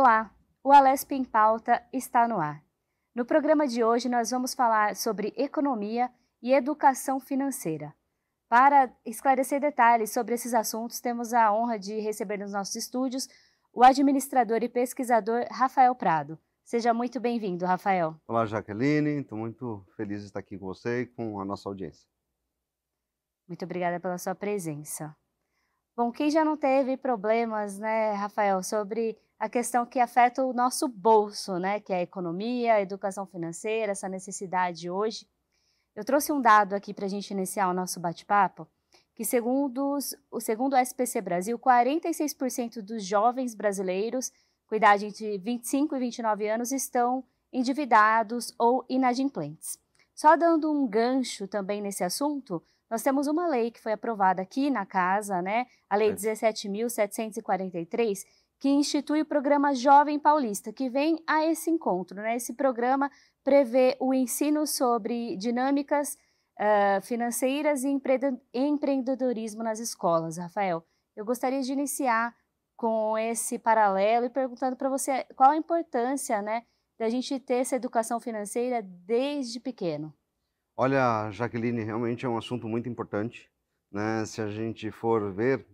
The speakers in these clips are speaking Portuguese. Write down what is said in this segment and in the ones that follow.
Olá, o Alesp em Pauta está no ar. No programa de hoje nós vamos falar sobre economia e educação financeira. Para esclarecer detalhes sobre esses assuntos, temos a honra de receber nos nossos estúdios o administrador e pesquisador Rafael Prado. Seja muito bem-vindo, Rafael. Olá, Jaqueline. Estou muito feliz de estar aqui com você e com a nossa audiência. Muito obrigada pela sua presença. Bom, quem já não teve problemas, né, Rafael, sobre a questão que afeta o nosso bolso, né, que é a economia, a educação financeira, essa necessidade hoje. Eu trouxe um dado aqui para a gente iniciar o nosso bate-papo, que segundo o SPC Brasil, 46% dos jovens brasileiros com idade entre 25 e 29 anos estão endividados ou inadimplentes. Só dando um gancho também nesse assunto, nós temos uma lei que foi aprovada aqui na casa, né? A Lei 17.743, que institui o programa Jovem Paulista, que vem a esse encontro, né? Esse programa prevê o ensino sobre dinâmicas financeiras e empreendedorismo nas escolas. Rafael, eu gostaria de iniciar com esse paralelo e perguntando para você qual a importância, né, da gente ter essa educação financeira desde pequeno. Olha, Jaqueline, realmente é um assunto muito importante, né? Se a gente for ver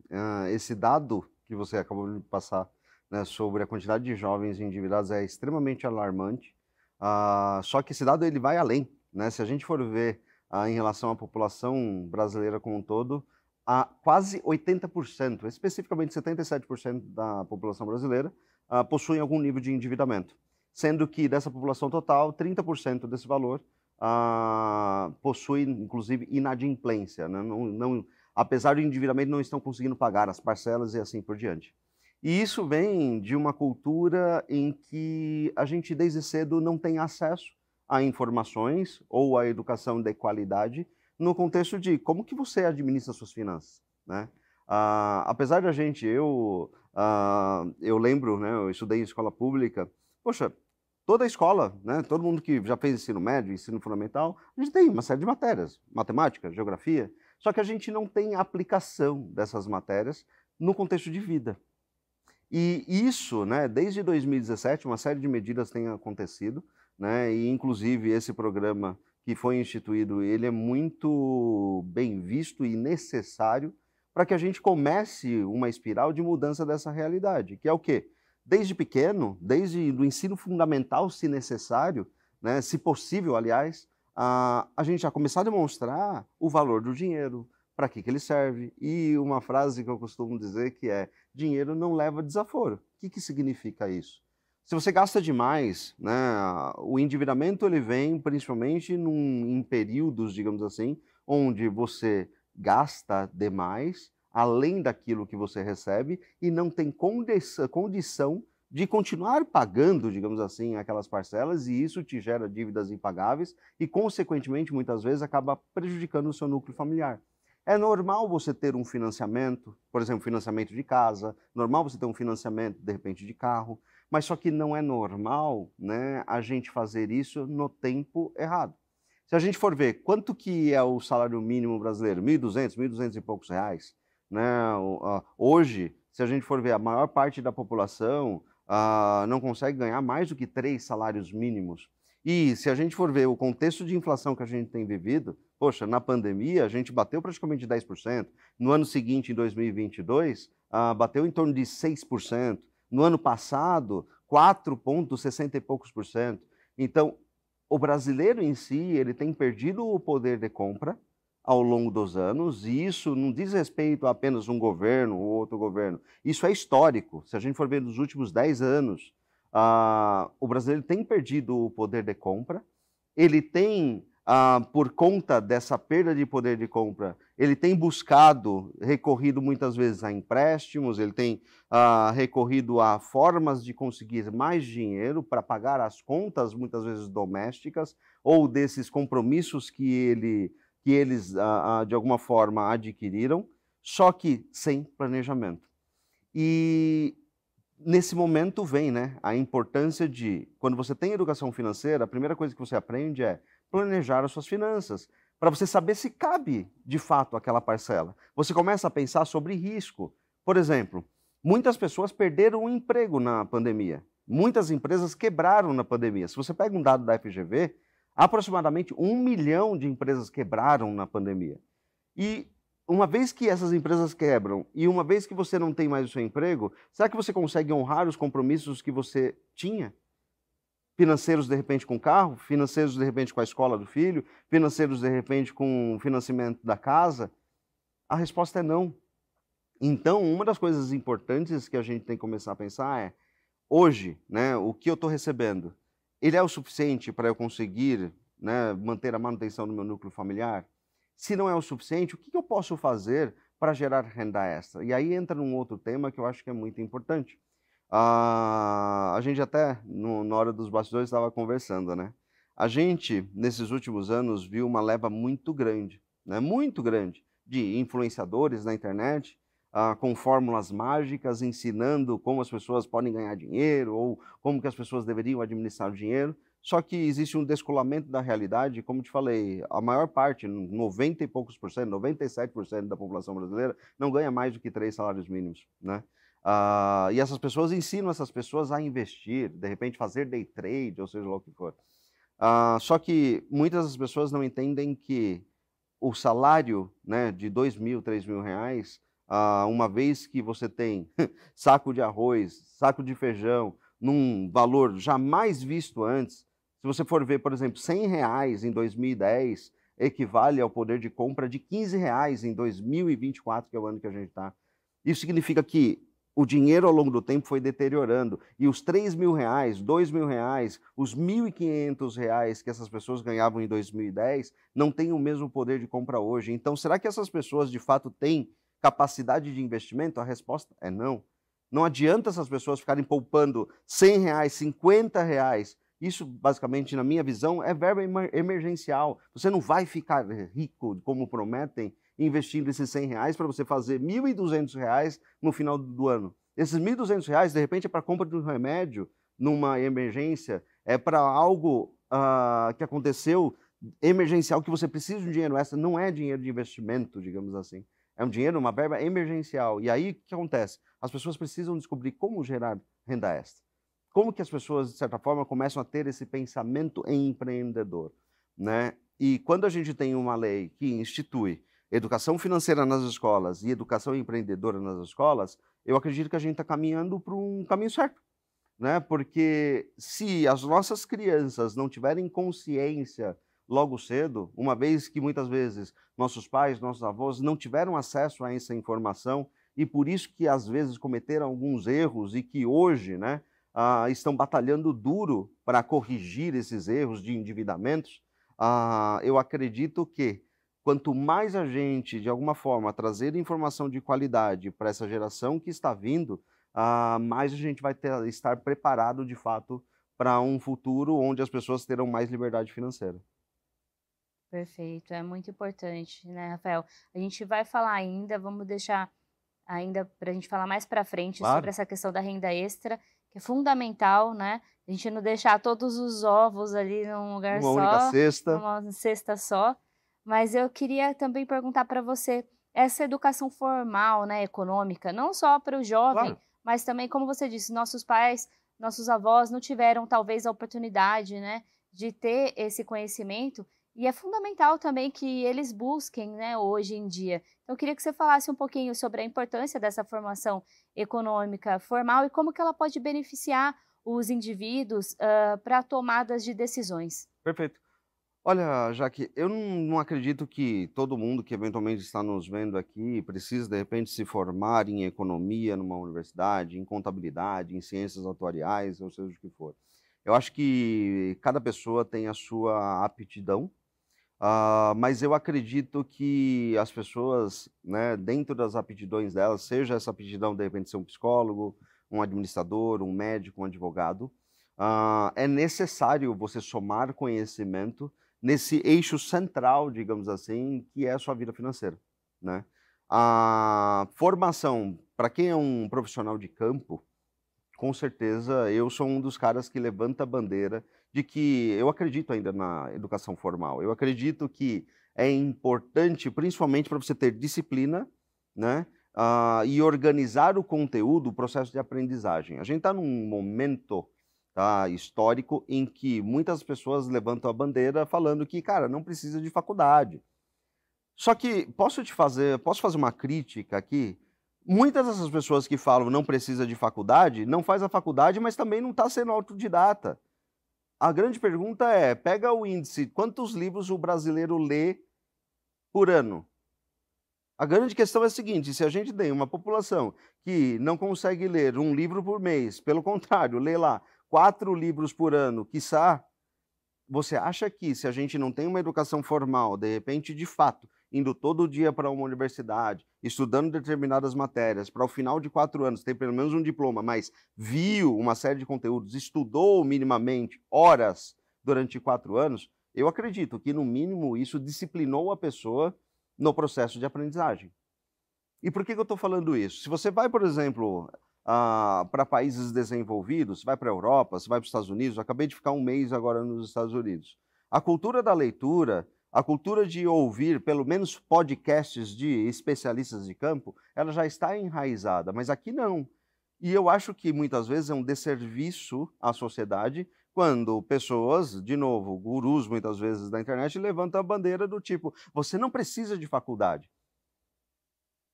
esse dado que você acabou de passar, né, sobre a quantidade de jovens endividados é extremamente alarmante. Só que esse dado ele vai além, né? Se a gente for ver em relação à população brasileira como um todo, quase 80%, especificamente 77% da população brasileira, possuem algum nível de endividamento, sendo que dessa população total, 30% desse valor possui, inclusive, inadimplência, né? Apesar do endividamento, não estão conseguindo pagar as parcelas e assim por diante. E isso vem de uma cultura em que a gente, desde cedo, não tem acesso a informações ou a educação de qualidade no contexto de como que você administra suas finanças, né? Apesar da gente, eu lembro, né, eu estudei em escola pública, poxa, toda a escola, né, todo mundo que já fez ensino médio, ensino fundamental, a gente tem uma série de matérias, matemática, geografia, só que a gente não tem aplicação dessas matérias no contexto de vida. E isso, né, desde 2017, uma série de medidas tem acontecido, né, e inclusive esse programa que foi instituído, ele é muito bem visto e necessário para que a gente comece uma espiral de mudança dessa realidade, que é o quê? Desde pequeno, desde o ensino fundamental, se necessário, né, se possível, aliás, a gente já começar a demonstrar o valor do dinheiro, para que ele serve. E uma frase que eu costumo dizer que é: dinheiro não leva desaforo. O que significa isso? Se você gasta demais, né, o endividamento ele vem principalmente em períodos, digamos assim, onde você gasta demais, além daquilo que você recebe, e não tem condição de continuar pagando, digamos assim, aquelas parcelas, e isso te gera dívidas impagáveis e, consequentemente, muitas vezes acaba prejudicando o seu núcleo familiar. É normal você ter um financiamento, por exemplo, financiamento de casa, normal você ter um financiamento, de repente, de carro, mas só que não é normal, né, a gente fazer isso no tempo errado. Se a gente for ver quanto que é o salário mínimo brasileiro, 1.200, 1.200 e poucos reais, né? Hoje, se a gente for ver, a maior parte da população não consegue ganhar mais do que 3 salários mínimos. E se a gente for ver o contexto de inflação que a gente tem vivido, poxa, na pandemia a gente bateu praticamente 10%, no ano seguinte, em 2022, bateu em torno de 6%, no ano passado, 4,60 e poucos por cento. Então, o brasileiro em si, ele tem perdido o poder de compra ao longo dos anos, e isso não diz respeito a apenas um governo ou outro governo. Isso é histórico. Se a gente for ver nos últimos 10 anos, o brasileiro tem perdido o poder de compra, ele tem, por conta dessa perda de poder de compra, ele tem recorrido muitas vezes a empréstimos, ele tem recorrido a formas de conseguir mais dinheiro para pagar as contas, muitas vezes domésticas, ou desses compromissos que eles, de alguma forma, adquiriram, só que sem planejamento. E nesse momento vem, né, a importância de, quando você tem educação financeira, a primeira coisa que você aprende é planejar as suas finanças, para você saber se cabe, de fato, aquela parcela. Você começa a pensar sobre risco. Por exemplo, muitas pessoas perderam o emprego na pandemia. Muitas empresas quebraram na pandemia. Se você pega um dado da FGV, aproximadamente 1 milhão de empresas quebraram na pandemia. E uma vez que essas empresas quebram e uma vez que você não tem mais o seu emprego, será que você consegue honrar os compromissos que você tinha? Financeiros, de repente, com o carro, financeiros, de repente, com a escola do filho, financeiros, de repente, com o financiamento da casa? A resposta é não. Então, uma das coisas importantes que a gente tem que começar a pensar é, hoje, né, o que eu estou recebendo, ele é o suficiente para eu conseguir, né, manter a manutenção do meu núcleo familiar? Se não é o suficiente, o que eu posso fazer para gerar renda extra? E aí entra num outro tema que eu acho que é muito importante. A gente até, na hora dos bastidores, estava conversando, né? A gente, nesses últimos anos, viu uma leva muito grande, né? Muito grande, de influenciadores na internet, com fórmulas mágicas, ensinando como as pessoas podem ganhar dinheiro ou como que as pessoas deveriam administrar o dinheiro. Só que existe um descolamento da realidade, como te falei, a maior parte, 90 e poucos por cento, 97% da população brasileira não ganha mais do que 3 salários mínimos, né? E essas pessoas ensinam essas pessoas a investir, de repente fazer day trade, ou seja lá o que for. Só que muitas das pessoas não entendem que o salário, né, de 2.000, 3.000 reais, uma vez que você tem saco de arroz, saco de feijão, num valor jamais visto antes, se você for ver, por exemplo, 100 reais em 2010 equivale ao poder de compra de 15 reais em 2024, que é o ano que a gente está. Isso significa que o dinheiro ao longo do tempo foi deteriorando. E os 3.000 reais, 2.000 reais, os 1.500 reais que essas pessoas ganhavam em 2010 não têm o mesmo poder de compra hoje. Então, será que essas pessoas de fato têm capacidade de investimento? A resposta é não. Não adianta essas pessoas ficarem poupando 100 reais, 50 reais. Isso, basicamente, na minha visão, é verba emergencial. Você não vai ficar rico, como prometem, investindo esses 100 reais para você fazer 1.200 reais no final do ano. Esses 1.200 reais, de repente, é para a compra de um remédio numa emergência, é para algo que aconteceu emergencial, que você precisa de um dinheiro extra, não é dinheiro de investimento, digamos assim. É um dinheiro, uma verba emergencial. E aí, o que acontece? As pessoas precisam descobrir como gerar renda extra. Como que as pessoas, de certa forma, começam a ter esse pensamento empreendedor, né? E quando a gente tem uma lei que institui educação financeira nas escolas e educação empreendedora nas escolas, eu acredito que a gente está caminhando para um caminho certo, né? Porque se as nossas crianças não tiverem consciência logo cedo, uma vez que muitas vezes nossos pais, nossos avós não tiveram acesso a essa informação e por isso que às vezes cometeram alguns erros e que hoje, né, estão batalhando duro para corrigir esses erros de endividamentos, eu acredito que quanto mais a gente, de alguma forma, trazer informação de qualidade para essa geração que está vindo, mais a gente vai estar preparado, de fato, para um futuro onde as pessoas terão mais liberdade financeira. Perfeito, é muito importante, né, Rafael? A gente vai falar ainda, vamos deixar ainda para a gente falar mais para frente sobre Claro, essa questão da renda extra, que é fundamental, né? A gente não deixar todos os ovos ali num lugar numa única só, cesta. numa cesta só. Mas eu queria também perguntar para você, essa educação formal, né, econômica, não só para o jovem, Claro. mas também, como você disse, nossos pais, nossos avós não tiveram talvez a oportunidade, né, de ter esse conhecimento. E é fundamental também que eles busquem, né, hoje em dia. Então, eu queria que você falasse um pouquinho sobre a importância dessa formação econômica formal e como que ela pode beneficiar os indivíduos para tomadas de decisões. Perfeito. Olha, Jaque, eu não acredito que todo mundo que eventualmente está nos vendo aqui precisa, de repente, se formar em economia numa universidade, em contabilidade, em ciências atuariais, ou seja o que for. Eu acho que cada pessoa tem a sua aptidão, mas eu acredito que as pessoas, né, dentro das aptidões delas, seja essa aptidão, de repente, ser um psicólogo, um administrador, um médico, um advogado, é necessário você somar conhecimento nesse eixo central, digamos assim, que é a sua vida financeira, né? A formação, para quem é um profissional de campo, com certeza eu sou um dos caras que levanta a bandeira de que eu acredito ainda na educação formal. Eu acredito que é importante, principalmente para você ter disciplina, né? E organizar o conteúdo, o processo de aprendizagem. A gente está num momento tá, histórico, em que muitas pessoas levantam a bandeira falando que, cara, não precisa de faculdade. Só que posso fazer uma crítica aqui? Muitas dessas pessoas que falam não precisa de faculdade, não faz a faculdade, mas também não está sendo autodidata. A grande pergunta é, pega o índice, quantos livros o brasileiro lê por ano? A grande questão é a seguinte, se a gente tem uma população que não consegue ler um livro por mês, pelo contrário, lê lá 4 livros por ano, quiçá, você acha que se a gente não tem uma educação formal, de repente, de fato, indo todo dia para uma universidade, estudando determinadas matérias, para o final de 4 anos ter pelo menos um diploma, mas viu uma série de conteúdos, estudou minimamente horas durante 4 anos, eu acredito que, no mínimo, isso disciplinou a pessoa no processo de aprendizagem. E por que eu estou falando isso? Se você vai, por exemplo, para países desenvolvidos, você vai para a Europa, você vai para os Estados Unidos, eu acabei de ficar um mês agora nos Estados Unidos. A cultura da leitura, a cultura de ouvir pelo menos podcasts de especialistas de campo, ela já está enraizada, mas aqui não. E eu acho que muitas vezes é um desserviço à sociedade quando pessoas, de novo, gurus muitas vezes da internet, levantam a bandeira do tipo, você não precisa de faculdade.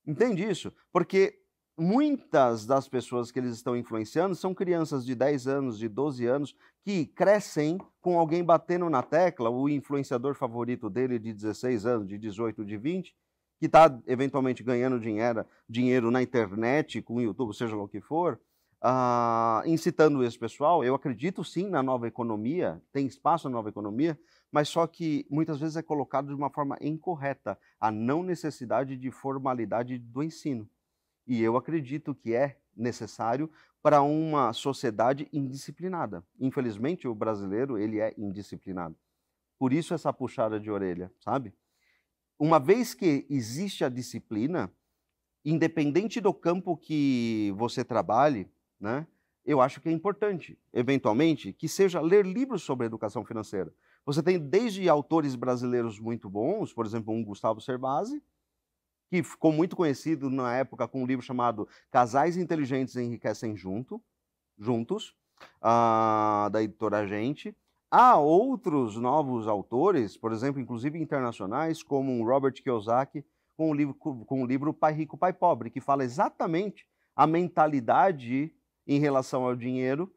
Entende isso? Porque muitas das pessoas que eles estão influenciando são crianças de 10 anos, de 12 anos, que crescem com alguém batendo na tecla, o influenciador favorito dele de 16 anos, de 18, de 20, que está eventualmente ganhando dinheiro na internet, com o YouTube, seja lá o que for, incitando esse pessoal. Eu acredito sim na nova economia, tem espaço na nova economia, mas só que muitas vezes é colocado de uma forma incorreta, a não necessidade de formalidade do ensino. E eu acredito que é necessário para uma sociedade indisciplinada. Infelizmente, o brasileiro, ele é indisciplinado. Por isso essa puxada de orelha, sabe? Uma vez que existe a disciplina, independente do campo que você trabalhe, né, eu acho que é importante, eventualmente, que seja ler livros sobre educação financeira. Você tem desde autores brasileiros muito bons, por exemplo, um Gustavo Cerbasi, que ficou muito conhecido na época com um livro chamado Casais Inteligentes Enriquecem Juntos, da editora Gente. Há outros novos autores, por exemplo, inclusive internacionais, como o Robert Kiyosaki, com o livro Pai Rico, Pai Pobre, que fala exatamente a mentalidade em relação ao dinheiro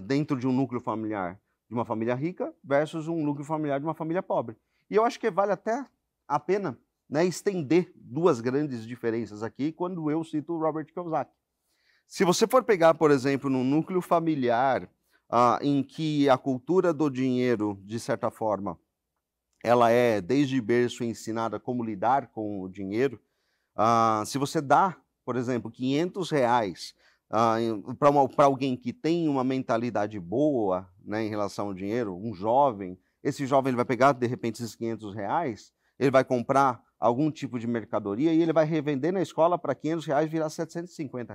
dentro de um núcleo familiar de uma família rica versus um núcleo familiar de uma família pobre. E eu acho que vale até a pena, né, estender duas grandes diferenças aqui quando eu cito o Robert Kiyosaki. Se você for pegar, por exemplo, num núcleo familiar em que a cultura do dinheiro, de certa forma, ela é desde berço ensinada como lidar com o dinheiro, se você dá, por exemplo, R$ 500 para alguém que tem uma mentalidade boa, né, em relação ao dinheiro, um jovem, esse jovem ele vai pegar, de repente, esses R$ 500, ele vai comprar algum tipo de mercadoria e ele vai revender na escola para R$ 500 virar R$ 750.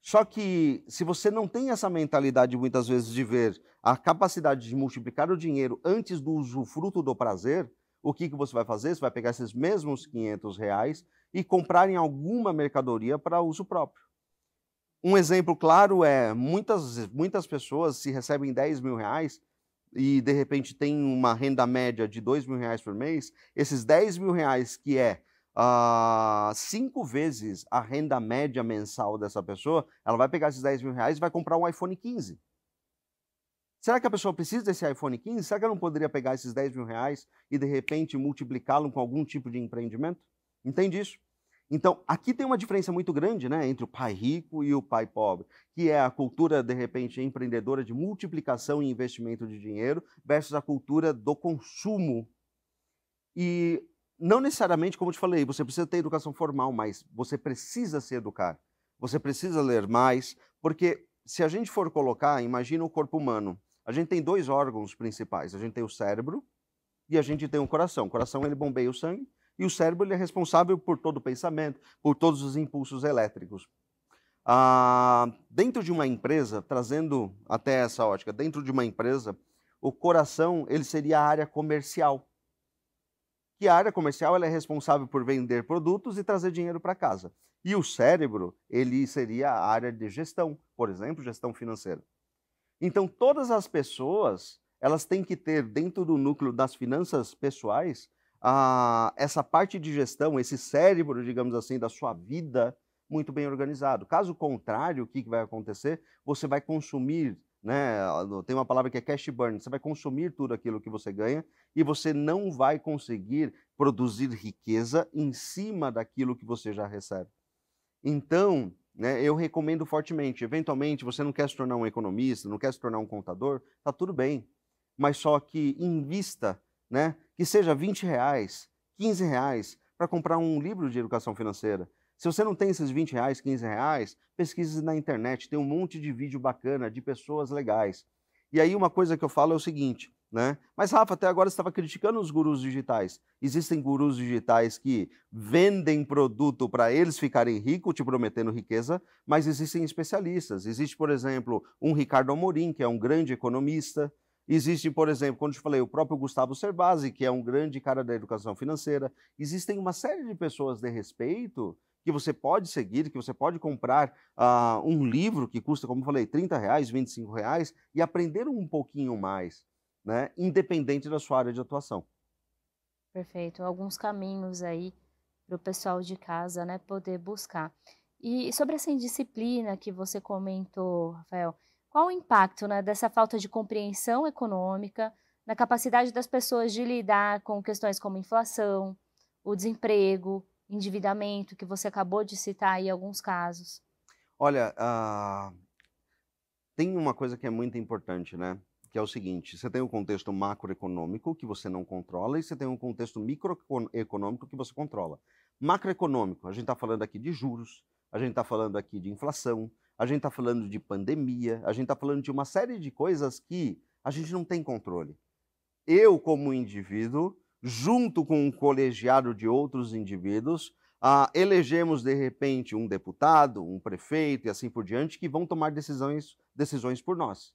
Só que se você não tem essa mentalidade muitas vezes de ver a capacidade de multiplicar o dinheiro antes do usufruto do prazer, o que você vai fazer? Você vai pegar esses mesmos R$ 500 e comprar em alguma mercadoria para uso próprio. Um exemplo claro é, muitas pessoas se recebem R$ 10.000 e de repente tem uma renda média de R$ 2.000 por mês, esses R$ 10.000 que é 5 vezes a renda média mensal dessa pessoa, ela vai pegar esses R$ 10.000 e vai comprar um iPhone 15. Será que a pessoa precisa desse iPhone 15? Será que ela não poderia pegar esses R$ 10.000 e de repente multiplicá-lo com algum tipo de empreendimento? Entende isso? Então, aqui tem uma diferença muito grande, né, entre o pai rico e o pai pobre, que é a cultura, de repente, empreendedora de multiplicação e investimento de dinheiro versus a cultura do consumo. E não necessariamente, como eu te falei, você precisa ter educação formal, mas você precisa se educar. Você precisa ler mais, porque se a gente for colocar, imagina o corpo humano. A gente tem 2 órgãos principais. A gente tem o cérebro e a gente tem o coração. O coração, ele bombeia o sangue e o cérebro ele é responsável por todo o pensamento, por todos os impulsos elétricos. Dentro de uma empresa, trazendo até essa ótica, dentro de uma empresa, o coração ele seria a área comercial, que a área comercial ela é responsável por vender produtos e trazer dinheiro para casa. E o cérebro, ele seria a área de gestão, por exemplo, gestão financeira. Então, todas as pessoas, elas têm que ter dentro do núcleo das finanças pessoais, essa parte de gestão, esse cérebro, digamos assim, da sua vida muito bem organizado. Caso contrário, o que vai acontecer? Você vai consumir, né, tem uma palavra que é cash burn, você vai consumir tudo aquilo que você ganha e você não vai conseguir produzir riqueza em cima daquilo que você já recebe. Então, né, eu recomendo fortemente, eventualmente você não quer se tornar um economista, não quer se tornar um contador, tá tudo bem, mas só que invista, né, que seja R$ 20, R$ 15 para comprar um livro de educação financeira. Se você não tem esses R$ 20, R$ 15, pesquise na internet, tem um monte de vídeo bacana de pessoas legais. E aí uma coisa que eu falo é o seguinte, né? Mas Rafa, até agora você estava criticando os gurus digitais. Existem gurus digitais que vendem produto para eles ficarem ricos, te prometendo riqueza, mas existem especialistas. Existe, por exemplo, um Ricardo Amorim, que é um grande economista. Existe, por exemplo, quando eu te falei, o próprio Gustavo Cerbasi, que é um grande cara da educação financeira. Existem uma série de pessoas de respeito que você pode seguir, que você pode comprar um livro que custa, como eu falei, R$ 30, R$ 25 e aprender um pouquinho mais, né? Independente da sua área de atuação. Perfeito. Alguns caminhos aí para o pessoal de casa, né, poder buscar. E sobre essa indisciplina que você comentou, Rafael, qual o impacto, né, dessa falta de compreensão econômica na capacidade das pessoas de lidar com questões como inflação, o desemprego, endividamento, que você acabou de citar aí alguns casos? Olha, tem uma coisa que é muito importante, né? Que é o seguinte: você tem um contexto macroeconômico que você não controla e você tem um contexto microeconômico que você controla. Macroeconômico, a gente está falando aqui de juros, a gente está falando aqui de inflação, a gente está falando de pandemia, a gente está falando de uma série de coisas que a gente não tem controle. Eu, como indivíduo, junto com um colegiado de outros indivíduos, elegemos, de repente, um deputado, um prefeito e assim por diante, que vão tomar decisões por nós,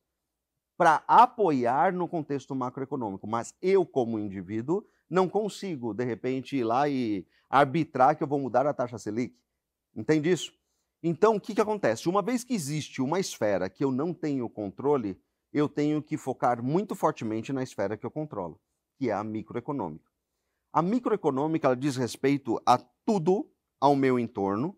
para apoiar no contexto macroeconômico. Mas eu, como indivíduo, não consigo, de repente, ir lá e arbitrar que eu vou mudar a taxa Selic. Entende isso? Então, o que acontece? Uma vez que existe uma esfera que eu não tenho controle, eu tenho que focar muito fortemente na esfera que eu controlo, que é a microeconômica. A microeconômica ela diz respeito a tudo ao meu entorno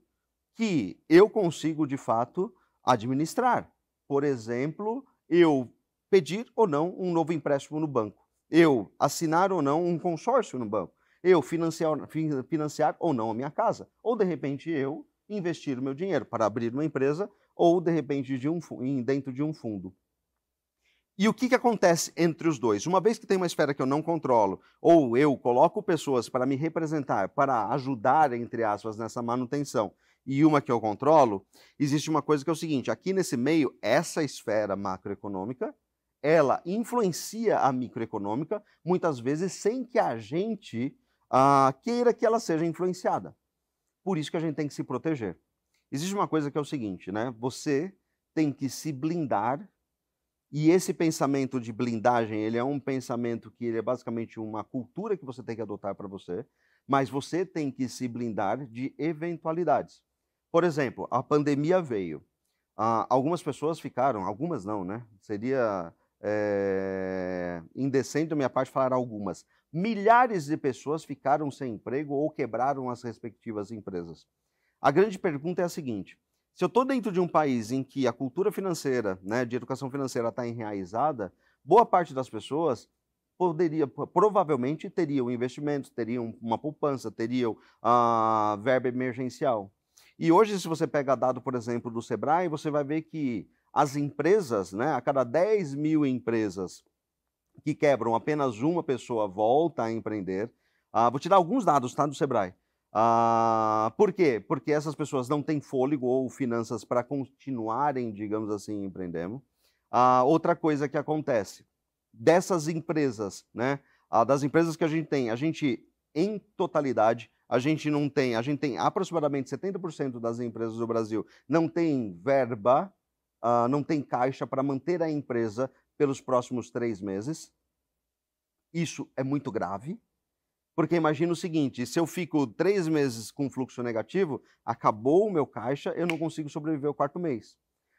que eu consigo, de fato, administrar. Por exemplo, eu pedir ou não um novo empréstimo no banco, eu assinar ou não um consórcio no banco, eu financiar ou não a minha casa, ou de repente eu investir o meu dinheiro para abrir uma empresa ou de repente dentro de um fundo. E o que acontece entre os dois? Uma vez que tem uma esfera que eu não controlo, ou eu coloco pessoas para me representar, para ajudar, entre aspas, nessa manutenção, e uma que eu controlo, existe uma coisa que é o seguinte: aqui nesse meio, essa esfera macroeconômica, ela influencia a microeconômica, muitas vezes sem que a gente queira que ela seja influenciada. Por isso que a gente tem que se proteger. Existe uma coisa que é o seguinte, né? Você tem que se blindar. E esse pensamento de blindagem, ele é um pensamento que ele é basicamente uma cultura que você tem que adotar para você, mas você tem que se blindar de eventualidades. Por exemplo, a pandemia veio. Algumas pessoas ficaram, algumas não, né? Seria indecente da minha parte falar algumas. Milhares de pessoas ficaram sem emprego ou quebraram as respectivas empresas. A grande pergunta é a seguinte: se eu estou dentro de um país em que a cultura financeira, né, de educação financeira está enraizada, boa parte das pessoas provavelmente teriam investimentos, teriam uma poupança, teriam verba emergencial. E hoje, se você pega dado, por exemplo, do Sebrae, você vai ver que as empresas, né, a cada 10 mil empresas que quebram, apenas uma pessoa volta a empreender. Vou te dar alguns dados, tá, do Sebrae. Por quê? Porque essas pessoas não têm fôlego ou finanças para continuarem, digamos assim, empreendendo. Outra coisa que acontece, dessas empresas, né, das empresas que a gente, em totalidade, a gente tem aproximadamente 70% das empresas do Brasil não tem verba, não tem caixa para manter a empresa pelos próximos 3 meses. Isso é muito grave, Porque imagina o seguinte, se eu fico 3 meses com fluxo negativo, acabou o meu caixa, eu não consigo sobreviver o 4º mês.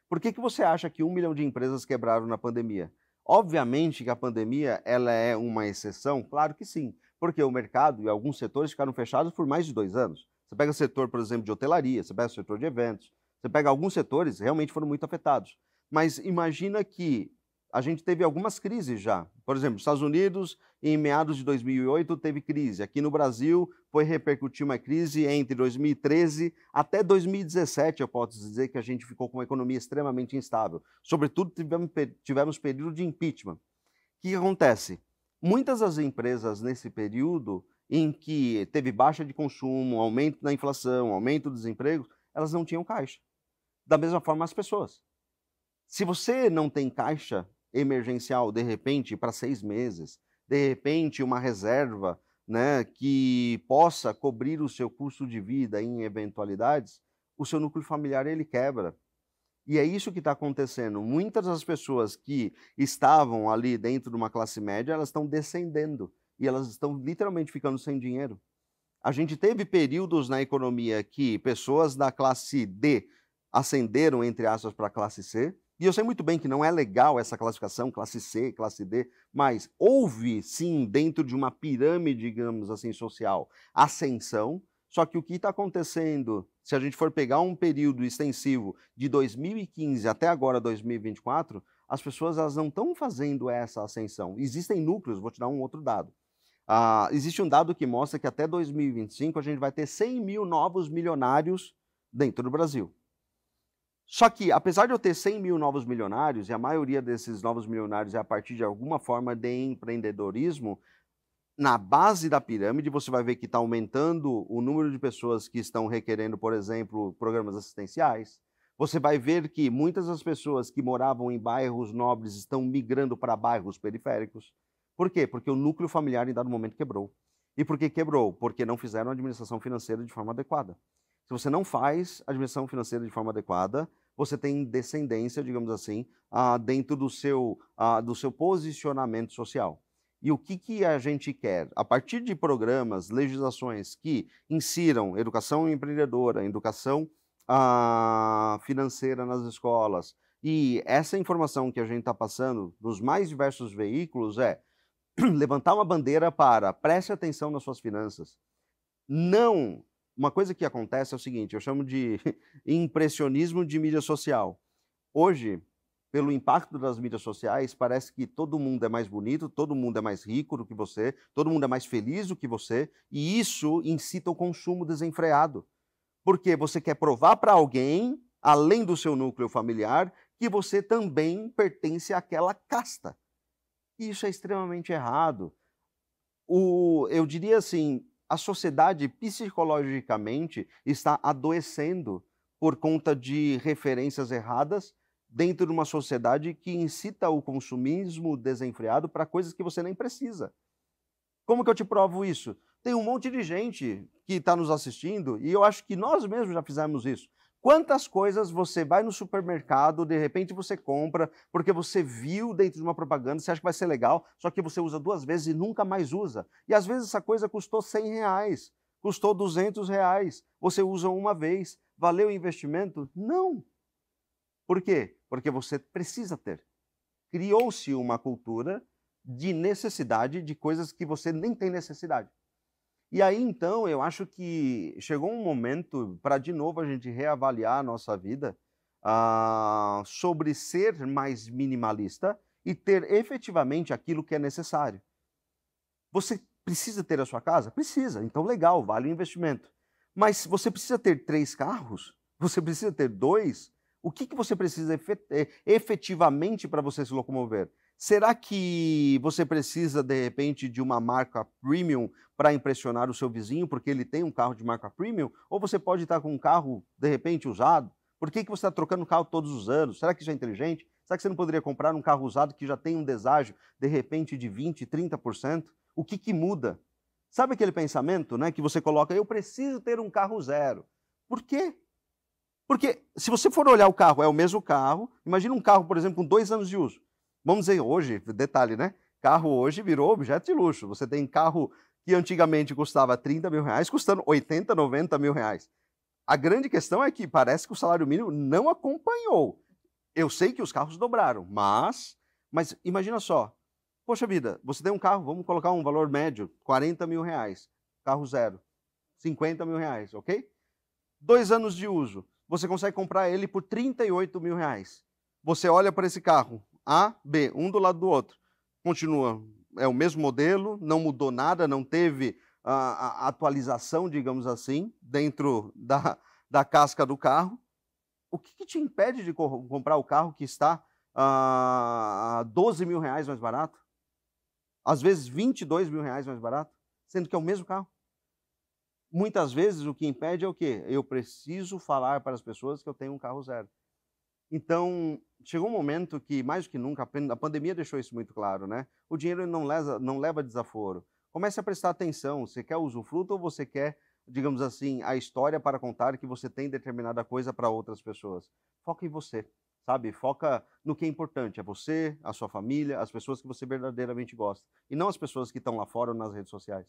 Por que que você acha que 1 milhão de empresas quebraram na pandemia? Obviamente que a pandemia ela é uma exceção, claro que sim, porque o mercado e alguns setores ficaram fechados por mais de 2 anos. Você pega o setor, por exemplo, de hotelaria, você pega o setor de eventos, você pega alguns setores, realmente foram muito afetados. Mas imagina que a gente teve algumas crises já. Por exemplo, nos Estados Unidos, em meados de 2008, teve crise. Aqui no Brasil, foi repercutir uma crise entre 2013 até 2017, eu posso dizer que a gente ficou com uma economia extremamente instável. Sobretudo, tivemos período de impeachment. O que acontece? Muitas das empresas, nesse período, em que teve baixa de consumo, aumento da inflação, aumento do desemprego, elas não tinham caixa. Da mesma forma, as pessoas. Se você não tem caixa emergencial, de repente, para 6 meses, de repente, uma reserva, né, que possa cobrir o seu custo de vida em eventualidades, o seu núcleo familiar ele quebra. E é isso que está acontecendo. Muitas das pessoas que estavam ali dentro de uma classe média, elas estão descendendo e elas estão literalmente ficando sem dinheiro. A gente teve períodos na economia que pessoas da classe D ascenderam, entre aspas, para a classe C, e eu sei muito bem que não é legal essa classificação, classe C, classe D, mas houve, sim, dentro de uma pirâmide, digamos assim, social, ascensão, só que o que está acontecendo, se a gente for pegar um período extensivo de 2015 até agora 2024, as pessoas elas não estão fazendo essa ascensão. Existem núcleos, vou te dar um outro dado. Existe um dado que mostra que até 2025 a gente vai ter 100 mil novos milionários dentro do Brasil. Só que, apesar de eu ter 100 mil novos milionários, e a maioria desses novos milionários é a partir de alguma forma de empreendedorismo, na base da pirâmide você vai ver que está aumentando o número de pessoas que estão requerendo, por exemplo, programas assistenciais. Você vai ver que muitas das pessoas que moravam em bairros nobres estão migrando para bairros periféricos. Por quê? Porque o núcleo familiar em dado momento quebrou. E por que quebrou? Porque não fizeram a administração financeira de forma adequada. Se você não faz a administração financeira de forma adequada, você tem descendência, digamos assim, dentro do seu posicionamento social. E o que a gente quer? A partir de programas, legislações que insiram educação empreendedora, educação financeira nas escolas, e essa informação que a gente está passando nos mais diversos veículos é levantar uma bandeira para preste atenção nas suas finanças. Não... Uma coisa que acontece é o seguinte, eu chamo de impressionismo de mídia social. Hoje, pelo impacto das mídias sociais, parece que todo mundo é mais bonito, todo mundo é mais rico do que você, todo mundo é mais feliz do que você, e isso incita o consumo desenfreado. Porque você quer provar para alguém, além do seu núcleo familiar, que você também pertence àquela casta. E isso é extremamente errado. Eu diria assim, a sociedade psicologicamente está adoecendo por conta de referências erradas dentro de uma sociedade que incita o consumismo desenfreado para coisas que você nem precisa. Como que eu te provo isso? Tem um monte de gente que está nos assistindo e eu acho que nós mesmos já fizemos isso. Quantas coisas você vai no supermercado, de repente você compra, porque você viu dentro de uma propaganda, você acha que vai ser legal, só que você usa 2 vezes e nunca mais usa. E às vezes essa coisa custou R$100, custou R$200, você usa uma vez. Valeu o investimento? Não. Por quê? Porque você precisa ter. Criou-se uma cultura de necessidade de coisas que você nem tem necessidade. E aí, então, eu acho que chegou um momento para, de novo, a gente reavaliar a nossa vida sobre ser mais minimalista e ter efetivamente aquilo que é necessário. Você precisa ter a sua casa? Precisa. Então, legal, vale o investimento. Mas você precisa ter 3 carros? Você precisa ter 2? O que você precisa efetivamente para você se locomover? Será que você precisa, de repente, de uma marca premium para impressionar o seu vizinho, porque ele tem um carro de marca premium? Ou você pode estar com um carro, de repente, usado? Por que você está trocando o carro todos os anos? Será que isso é inteligente? Será que você não poderia comprar um carro usado que já tem um deságio, de repente, de 20%, 30%? O que muda? Sabe aquele pensamento, né, que você coloca, eu preciso ter um carro zero. Por quê? Porque se você for olhar o carro, é o mesmo carro. Imagina um carro, por exemplo, com 2 anos de uso. Vamos dizer, hoje, detalhe, né? Carro hoje virou objeto de luxo. Você tem carro que antigamente custava 30 mil reais, custando 80, 90 mil reais. A grande questão é que parece que o salário mínimo não acompanhou. Eu sei que os carros dobraram, mas imagina só, poxa vida, você tem um carro, vamos colocar um valor médio, 40 mil reais, carro zero, 50 mil reais, ok? 2 anos de uso, você consegue comprar ele por 38 mil reais. Você olha para esse carro, A, B, um do lado do outro, continua, é o mesmo modelo, não mudou nada, não teve a atualização, digamos assim, dentro da casca do carro. O que te impede de comprar o carro que está a 12 mil reais mais barato? Às vezes 22 mil reais mais barato, sendo que é o mesmo carro. Muitas vezes o que impede é o quê? Eu preciso falar para as pessoas que eu tenho um carro zero. Então, chegou um momento que, mais do que nunca, a pandemia deixou isso muito claro, né? O dinheiro não leva desaforo. Comece a prestar atenção, você quer usufruto ou você quer, digamos assim, a história para contar que você tem determinada coisa para outras pessoas? Foca em você, sabe? Foca no que é importante, é você, a sua família, as pessoas que você verdadeiramente gosta, e não as pessoas que estão lá fora ou nas redes sociais.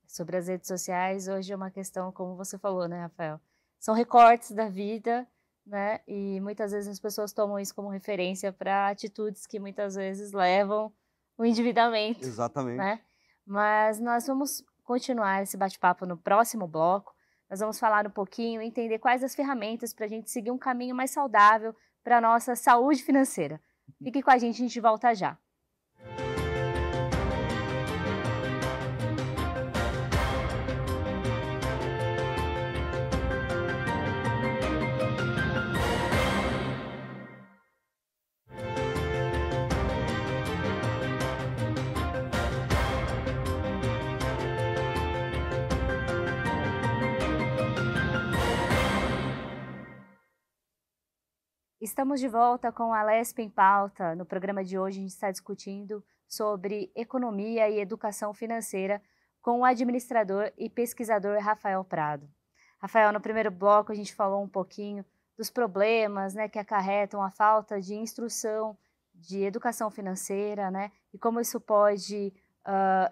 Sobre as redes sociais, hoje é uma questão, como você falou, né, Rafael? São recortes da vida, né? E muitas vezes as pessoas tomam isso como referência para atitudes que muitas vezes levam o endividamento, Exatamente. né? Mas nós vamos continuar esse bate-papo no próximo bloco. Nós vamos falar um pouquinho, entender quais as ferramentas para a gente seguir um caminho mais saudável para a nossa saúde financeira. Fique com a gente volta já. Estamos de volta com a Lesp em Pauta. No programa de hoje a gente está discutindo sobre economia e educação financeira com o administrador e pesquisador Rafael Prado. Rafael, no primeiro bloco a gente falou um pouquinho dos problemas, né, que acarretam a falta de instrução de educação financeira, né, e como isso pode,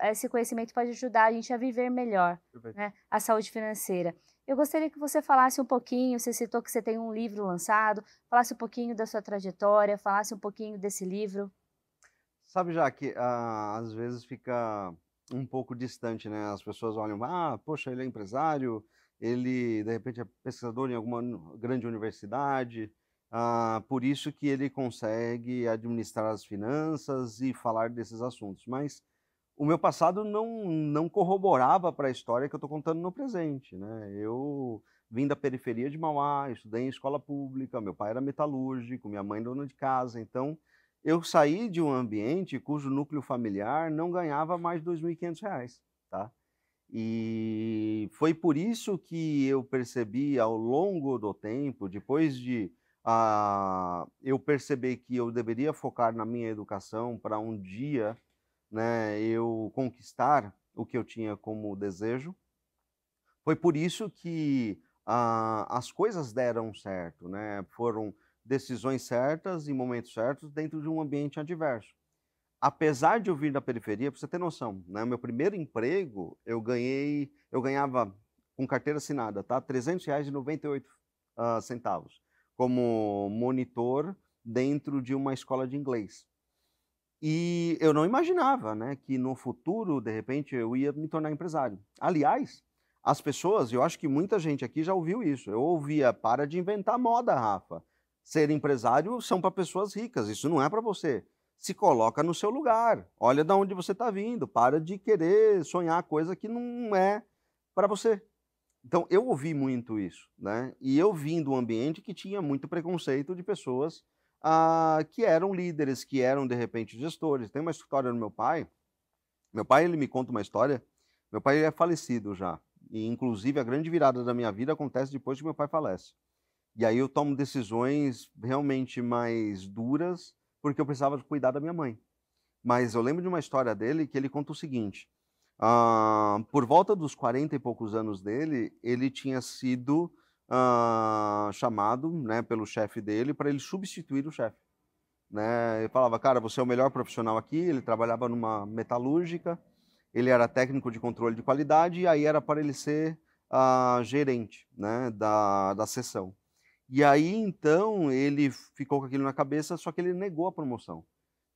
esse conhecimento pode ajudar a gente a viver melhor, né, a saúde financeira. Eu gostaria que você falasse um pouquinho, você citou que você tem um livro lançado, falasse um pouquinho da sua trajetória, falasse um pouquinho desse livro. Sabe, já que às vezes fica um pouco distante, né? As pessoas olham, poxa, ele é empresário, ele de repente é pesquisador em alguma grande universidade, por isso que ele consegue administrar as finanças e falar desses assuntos. Mas o meu passado não corroborava para a história que eu estou contando no presente, né? Eu vim da periferia de Mauá, estudei em escola pública, meu pai era metalúrgico, minha mãe dona de casa, então eu saí de um ambiente cujo núcleo familiar não ganhava mais de R$ 2.500, tá? E foi por isso que eu percebi ao longo do tempo, depois de eu perceber que eu deveria focar na minha educação para um dia, né, eu conquistar o que eu tinha como desejo. Foi por isso que as coisas deram certo, né? Foram decisões certas em momentos certos dentro de um ambiente adverso. Apesar de eu vir da periferia, para você ter noção, né, meu primeiro emprego eu ganhava com carteira assinada, tá? R$ 300,98 centavos, como monitor dentro de uma escola de inglês. E eu não imaginava, né, que no futuro, de repente, eu ia me tornar empresário. Aliás, as pessoas, eu acho que muita gente aqui já ouviu isso. Eu ouvia, para de inventar moda, Rafa. Ser empresário são para pessoas ricas, isso não é para você. Se coloca no seu lugar, olha de onde você está vindo, para de querer sonhar coisa que não é para você. Então, eu ouvi muito isso, né? E eu vim de um ambiente que tinha muito preconceito de pessoas que eram líderes, que eram, de repente, gestores. Tem uma história do meu pai. Meu pai, ele me conta uma história. Meu pai é falecido já. E, inclusive, a grande virada da minha vida acontece depois que meu pai falece. E aí eu tomo decisões realmente mais duras, porque eu precisava cuidar da minha mãe. Mas eu lembro de uma história dele que ele conta o seguinte. Por volta dos 40 e poucos anos dele, ele tinha sido chamado, né, pelo chefe dele para ele substituir o chefe. Né? Ele falava, cara, você é o melhor profissional aqui. Ele trabalhava numa metalúrgica ele era técnico de controle de qualidade e aí era para ele ser gerente, né, da seção. E aí, então, ele ficou com aquilo na cabeça, só que ele negou a promoção.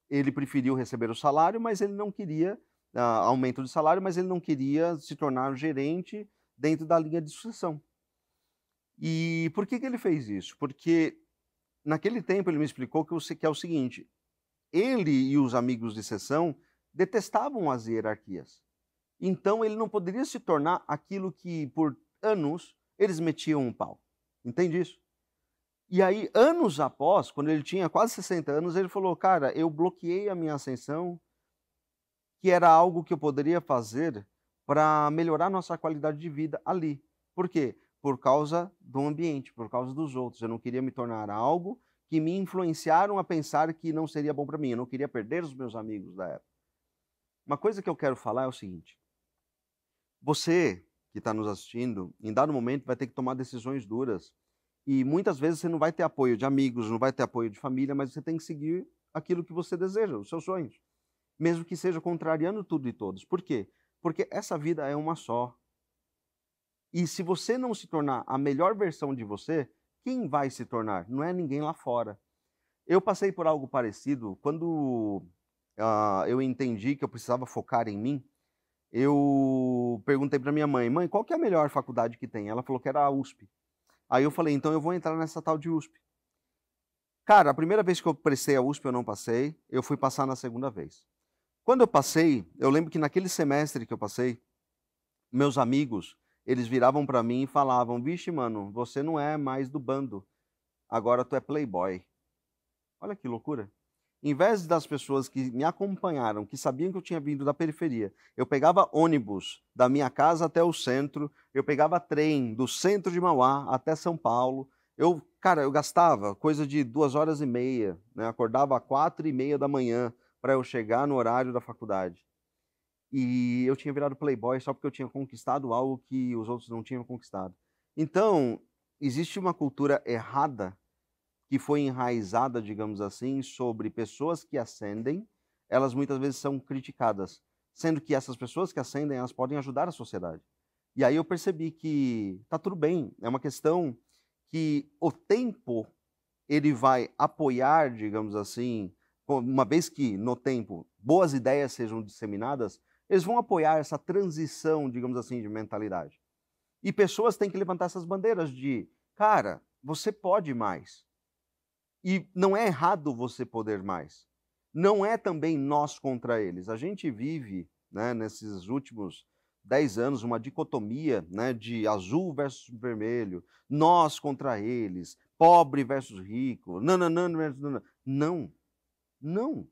Ele preferiu receber o salário, mas ele não queria aumento de salário, mas ele não queria se tornar gerente dentro da linha de sucessão. E por que ele fez isso? Porque naquele tempo ele me explicou que é o seguinte, ele e os amigos de sessão detestavam as hierarquias. Então ele não poderia se tornar aquilo que por anos eles metiam um pau. Entende isso? E aí, anos após, quando ele tinha quase 60 anos, ele falou, cara, eu bloqueei a minha ascensão, que era algo que eu poderia fazer para melhorar nossa qualidade de vida ali. Por quê? Por causa do ambiente, por causa dos outros. Eu não queria me tornar algo que me influenciaram a pensar que não seria bom para mim. Eu não queria perder os meus amigos da época. Uma coisa que eu quero falar é o seguinte. Você que está nos assistindo, em dado momento vai ter que tomar decisões duras. E muitas vezes você não vai ter apoio de amigos, não vai ter apoio de família, mas você tem que seguir aquilo que você deseja, os seus sonhos. Mesmo que seja contrariando tudo e todos. Por quê? Porque essa vida é uma só. E se você não se tornar a melhor versão de você, quem vai se tornar? Não é ninguém lá fora. Eu passei por algo parecido quando eu entendi que eu precisava focar em mim. Eu perguntei para minha mãe, mãe, qual que é a melhor faculdade que tem? Ela falou que era a USP. Aí eu falei, então eu vou entrar nessa tal de USP. Cara, a primeira vez que eu prestei a USP eu não passei, eu fui passar na segunda vez. Quando eu passei, eu lembro que naquele semestre que eu passei, meus amigos, eles viravam para mim e falavam, vixe, mano, você não é mais do bando, agora tu é playboy. Olha que loucura. Em vez das pessoas que me acompanharam, que sabiam que eu tinha vindo da periferia, eu pegava ônibus da minha casa até o centro, eu pegava trem do centro de Mauá até São Paulo. Cara, eu gastava coisa de 2 horas e meia, né? Acordava às 4h30 da manhã para eu chegar no horário da faculdade. E eu tinha virado playboy só porque eu tinha conquistado algo que os outros não tinham conquistado. Então, existe uma cultura errada que foi enraizada, digamos assim, sobre pessoas que ascendem, elas muitas vezes são criticadas, sendo que essas pessoas que ascendem, elas podem ajudar a sociedade. E aí eu percebi que tá tudo bem, é uma questão que o tempo ele vai apoiar, digamos assim, uma vez que no tempo boas ideias sejam disseminadas, eles vão apoiar essa transição, digamos assim, de mentalidade. E pessoas têm que levantar essas bandeiras de, cara, você pode mais. E não é errado você poder mais. Não é também nós contra eles. A gente vive, né, nesses últimos 10 anos, uma dicotomia, né, de azul versus vermelho, nós contra eles, pobre versus rico, nananã versus nananã. Não, não.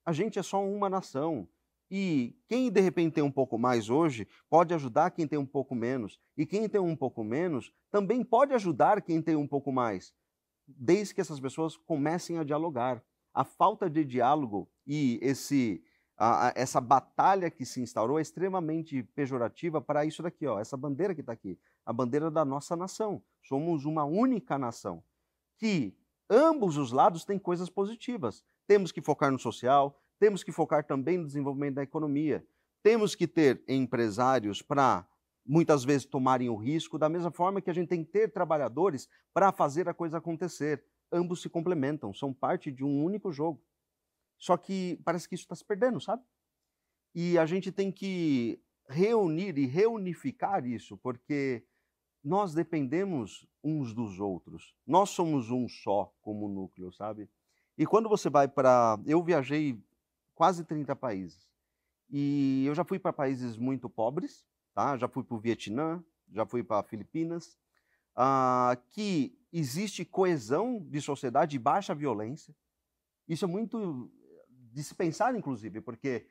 A gente é só uma nação. E quem de repente tem um pouco mais hoje pode ajudar quem tem um pouco menos. E quem tem um pouco menos também pode ajudar quem tem um pouco mais, desde que essas pessoas comecem a dialogar. A falta de diálogo e essa batalha que se instaurou é extremamente pejorativa para isso daqui, ó, essa bandeira que está aqui, a bandeira da nossa nação. Somos uma única nação, que ambos os lados têm coisas positivas. Temos que focar no social, temos que focar também no desenvolvimento da economia, temos que ter empresários para muitas vezes tomarem o risco, da mesma forma que a gente tem que ter trabalhadores para fazer a coisa acontecer. Ambos se complementam, são parte de um único jogo. Só que parece que isso está se perdendo, sabe? E a gente tem que reunir e reunificar isso, porque nós dependemos uns dos outros. Nós somos um só como núcleo, sabe? E quando você vai para... Eu viajei quase 30 países. E eu já fui para países muito pobres, tá? Já fui para o Vietnã, já fui para Filipinas, que existe coesão de sociedade e baixa violência. Isso é muito de se pensar, inclusive, porque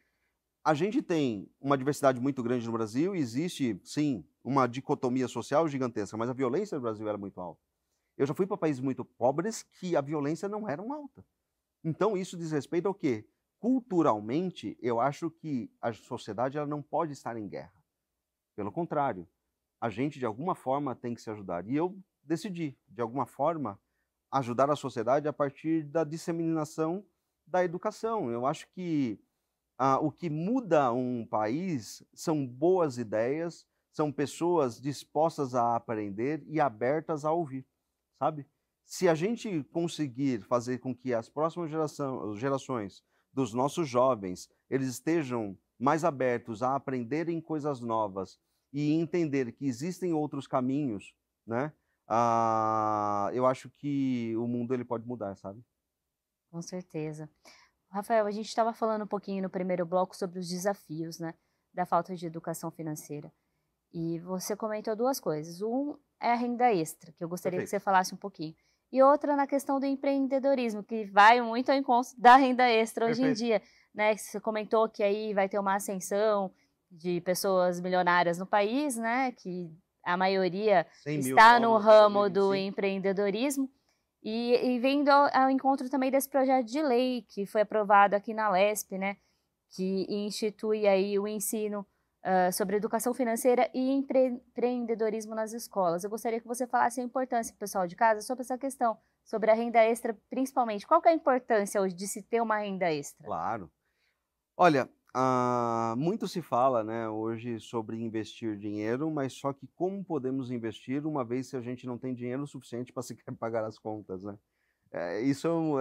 a gente tem uma diversidade muito grande no Brasil e existe, sim, uma dicotomia social gigantesca, mas a violência no Brasil era muito alta. Eu já fui para países muito pobres que a violência não era alta. Então, isso diz respeito ao quê? Culturalmente, eu acho que a sociedade ela não pode estar em guerra. Pelo contrário, a gente, de alguma forma, tem que se ajudar. E eu decidi, de alguma forma, ajudar a sociedade a partir da disseminação da educação. Eu acho que o que muda um país são boas ideias, são pessoas dispostas a aprender e abertas a ouvir, sabe? Se a gente conseguir fazer com que as próximas gerações dos nossos jovens, eles estejam mais abertos a aprenderem coisas novas e entender que existem outros caminhos, né? Eu acho que o mundo ele pode mudar, sabe? Com certeza. Rafael, a gente estava falando um pouquinho no primeiro bloco sobre os desafios, né, da falta de educação financeira. E você comentou duas coisas. Um é a renda extra, que eu gostaria que você Perfeito, falasse um pouquinho. E outra na questão do empreendedorismo, que vai muito ao encontro da renda extra hoje em perfeito. dia, né? Você comentou que aí vai ter uma ascensão de pessoas milionárias no país, né? Que a maioria 100 mil está no novos até ramo do 2025. empreendedorismo. E vendo ao encontro também desse projeto de lei que foi aprovado aqui na Lesp, né? Que institui aí o ensino sobre educação financeira e empreendedorismo nas escolas. Eu gostaria que você falasse a importância, pessoal de casa, sobre essa questão, sobre a renda extra, principalmente. Qual que é a importância hoje de se ter uma renda extra? Claro. Olha, muito se fala, né, hoje sobre investir dinheiro, mas só que como podemos investir uma vez se a gente não tem dinheiro suficiente para sequer pagar as contas, né? Isso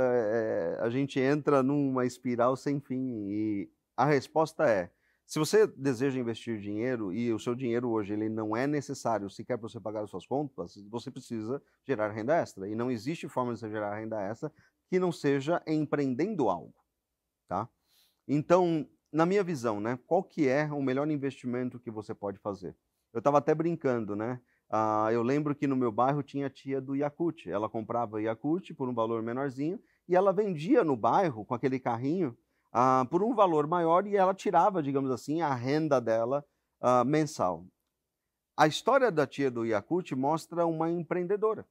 a gente entra numa espiral sem fim e a resposta é: se você deseja investir dinheiro e o seu dinheiro hoje ele não é necessário sequer para você pagar as suas contas, você precisa gerar renda extra. E não existe forma de você gerar renda extra que não seja empreendendo algo, tá? Então, na minha visão, né, qual que é o melhor investimento que você pode fazer? Eu estava até brincando, né? Eu lembro que no meu bairro tinha a tia do Yakult. Ela comprava Yakult por um valor menorzinho e ela vendia no bairro com aquele carrinho por um valor maior e ela tirava, digamos assim, a renda dela mensal. A história da tia do Yakult mostra uma empreendedora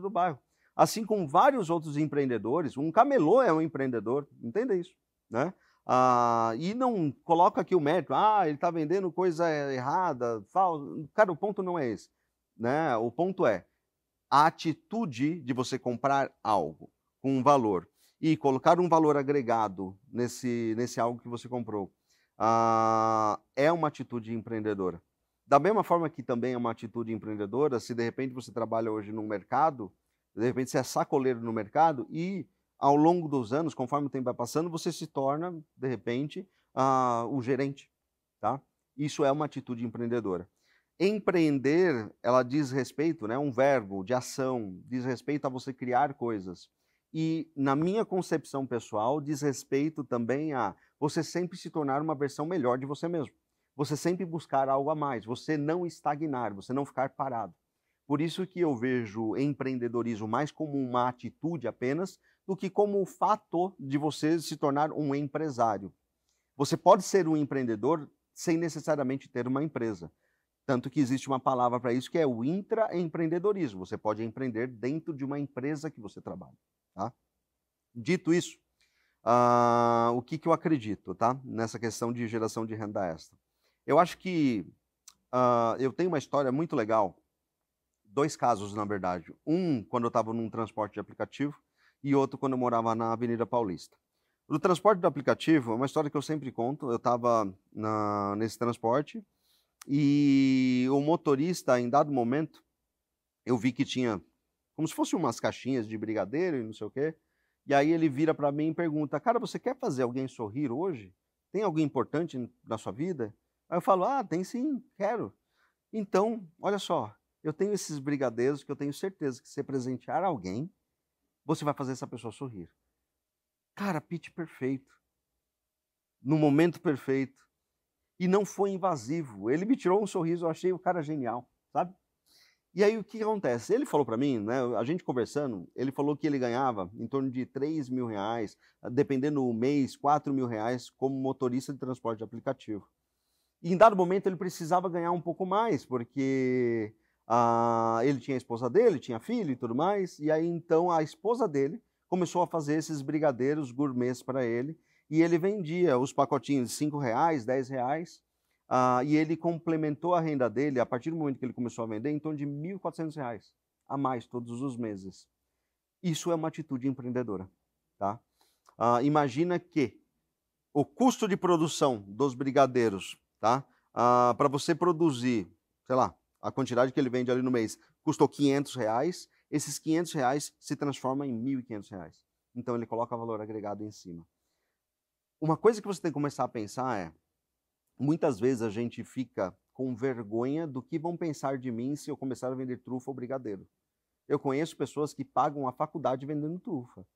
do bairro. Assim como vários outros empreendedores, um camelô é um empreendedor, entenda isso, né? E não coloca aqui o mérito, ele está vendendo coisa errada, falsa. Cara, o ponto não é esse, né? O ponto é a atitude de você comprar algo com um valor e colocar um valor agregado nesse algo que você comprou, é uma atitude empreendedora. Da mesma forma que também é uma atitude empreendedora, se de repente você trabalha hoje no mercado, de repente você é sacoleiro no mercado e ao longo dos anos, conforme o tempo vai passando, você se torna, de repente, o gerente, tá? Isso é uma atitude empreendedora. Empreender, ela diz respeito, né, um verbo de ação, diz respeito a você criar coisas. E, na minha concepção pessoal, diz respeito também a você sempre se tornar uma versão melhor de você mesmo. Você sempre buscar algo a mais, você não estagnar, você não ficar parado. Por isso que eu vejo empreendedorismo mais como uma atitude apenas, do que como o fato de você se tornar um empresário. Você pode ser um empreendedor sem necessariamente ter uma empresa. Tanto que existe uma palavra para isso que é o intraempreendedorismo. Você pode empreender dentro de uma empresa que você trabalha. Tá? Dito isso, o que eu acredito, tá? Nessa questão de geração de renda extra. Eu acho que eu tenho uma história muito legal, dois casos, na verdade. Um, quando eu estava num transporte de aplicativo, e outro, quando eu morava na Avenida Paulista. O transporte do aplicativo é uma história que eu sempre conto. Eu estava nesse transporte e o motorista, em dado momento, eu vi que tinha como se fossem umas caixinhas de brigadeiro e não sei o quê. E aí ele vira para mim e pergunta: cara, você quer fazer alguém sorrir hoje? Tem alguém importante na sua vida? Aí eu falo: tem sim, quero. Então, olha só, eu tenho esses brigadeiros que eu tenho certeza que se você presentear alguém, você vai fazer essa pessoa sorrir. Cara, pitch perfeito, no momento perfeito. E não foi invasivo. Ele me tirou um sorriso, eu achei o cara genial, sabe? E aí o que acontece? Ele falou para mim, né, a gente conversando, ele falou que ele ganhava em torno de R$ 3.000, dependendo do mês, R$ 4.000 como motorista de transporte de aplicativo. E em dado momento ele precisava ganhar um pouco mais, porque ele tinha a esposa dele, tinha filho e tudo mais, e aí então a esposa dele começou a fazer esses brigadeiros gourmets para ele, e ele vendia os pacotinhos de R$ 5, R$ 10, e ele complementou a renda dele, a partir do momento que ele começou a vender, em torno de R$ 1.400 a mais todos os meses. Isso é uma atitude empreendedora, tá? Imagina que o custo de produção dos brigadeiros, tá? Para você produzir, sei lá, a quantidade que ele vende ali no mês, custou R$ 500, esses R$ 500 se transformam em R$ 1.500. Então ele coloca valor agregado em cima. Uma coisa que você tem que começar a pensar é, muitas vezes a gente fica com vergonha do que vão pensar de mim se eu começar a vender trufa ou brigadeiro. Eu conheço pessoas que pagam a faculdade vendendo trufa.